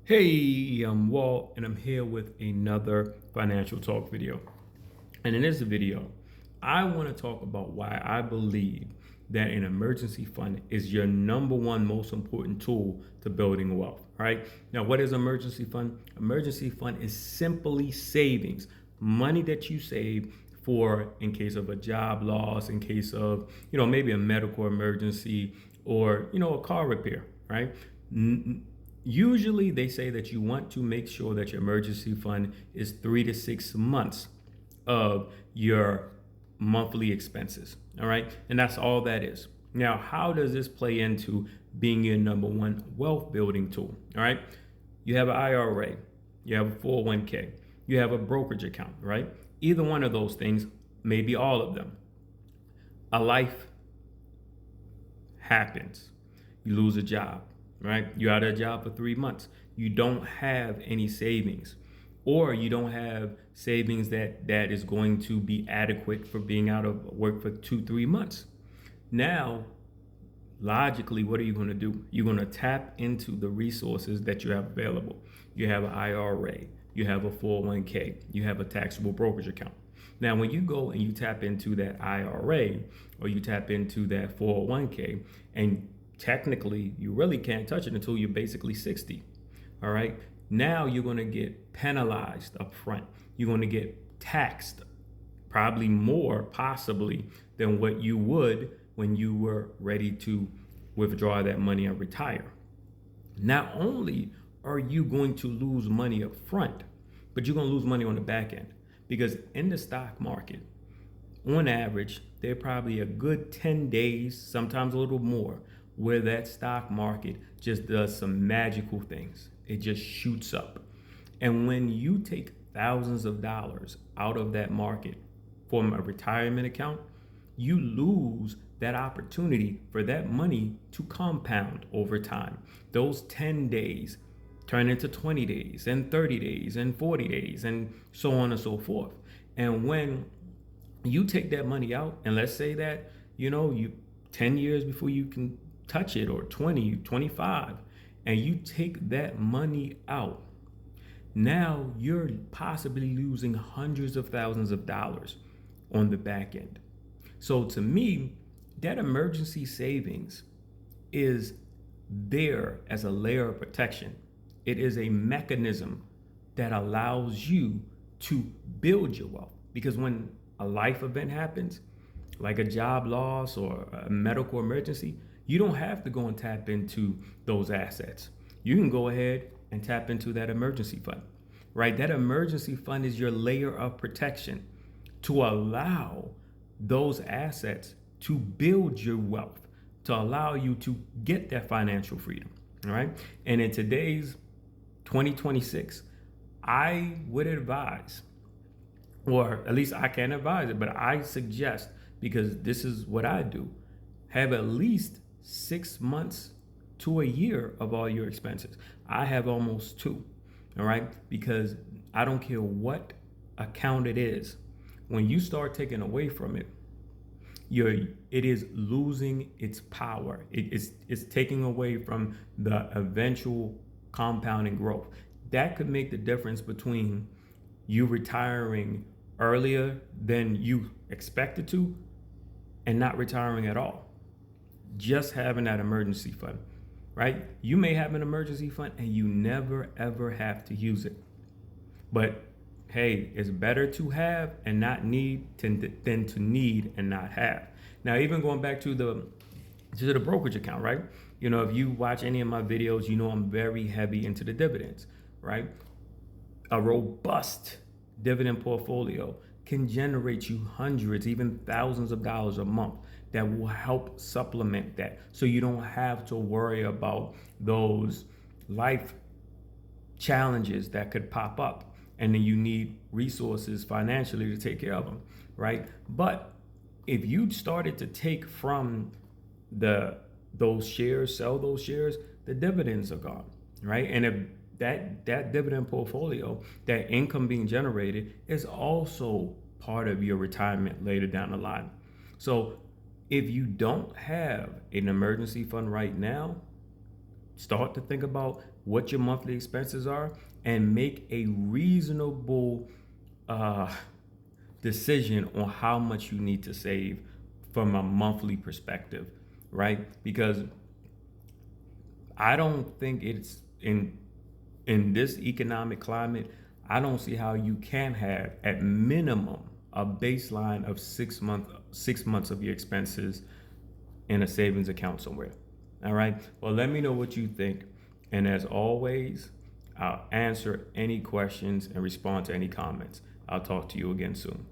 Hey, I'm Walt, and I'm here with another financial talk video. And in this video, I want to talk about why I believe that an emergency fund is your number one most important tool to building wealth, right? Now, what is emergency fund? Emergency fund is simply savings, money that you save for in case of a job loss, in case of, maybe a medical emergency or, a car repair, right? Usually they say that you want to make sure that your emergency fund is 3 to 6 months of your monthly expenses. All right. And that's all that is. Now, how does this play into being your number one wealth building tool? All right. You have an IRA, you have a 401k, you have a brokerage account, right? Either one of those things, maybe all of them. A life happens. You lose a job, right? You're out of a job for 3 months. You don't have any savings, or you don't have savings that is going to be adequate for being out of work for 2-3 months. Now, logically, what are you going to do? You're going to tap into the resources that you have available. You have an IRA, you have a 401k, you have a taxable brokerage account. Now, when you go and you tap into that IRA or you tap into that 401k, and technically you really can't touch it until you're basically 60. All right. Now you're going to get penalized up front. You're going to get taxed probably more possibly than what you would when you were ready to withdraw that money and retire. Not only are you going to lose money up front, but you're going to lose money on the back end, because in the stock market, on average, there are probably a good 10 days, sometimes a little more, where that stock market just does some magical things. It just shoots up. And when you take thousands of dollars out of that market from a retirement account, you lose that opportunity for that money to compound over time. Those 10 days turn into 20 days and 30 days and 40 days and so on and so forth. And when you take that money out, and let's say that, you 10 years before you can touch it, or 20, 25, and you take that money out, now you're possibly losing hundreds of thousands of dollars on the back end. So to me, that emergency savings is there as a layer of protection. It is a mechanism that allows you to build your wealth, because when a life event happens, like a job loss or a medical emergency, you don't have to go and tap into those assets. You can go ahead and tap into that emergency fund, right? That emergency fund is your layer of protection to allow those assets to build your wealth, to allow you to get that financial freedom, all right? And in today's 2026, I would advise, or at least I can't advise it, but I suggest, because this is what I do, have at least 6 months to a year of all your expenses. I have almost 2, all right? Because I don't care what account it is, when you start taking away from it, it is losing its power. It's taking away from the eventual compounding growth. That could make the difference between you retiring earlier than you expected to and not retiring at all. Just having that emergency fund, right? You may have an emergency fund and you never ever have to use it. But hey, it's better to have and not need than to need and not have. Now, even going back to the brokerage account, right? If you watch any of my videos, I'm very heavy into the dividends, right? A robust dividend portfolio can generate you hundreds, even thousands of dollars a month that will help supplement that. So you don't have to worry about those life challenges that could pop up, and then you need resources financially to take care of them, right? But if you started to take from those shares, sell those shares, the dividends are gone, right? And if that dividend portfolio, that income being generated, is also part of your retirement later down the line. So if you don't have an emergency fund right now, start to think about what your monthly expenses are and make a reasonable decision on how much you need to save from a monthly perspective, right? Because I don't think it's in this economic climate, I don't see how you can have at minimum a baseline of 6 months of your expenses in a savings account somewhere. All right. Well, let me know what you think. And as always, I'll answer any questions and respond to any comments. I'll talk to you again soon.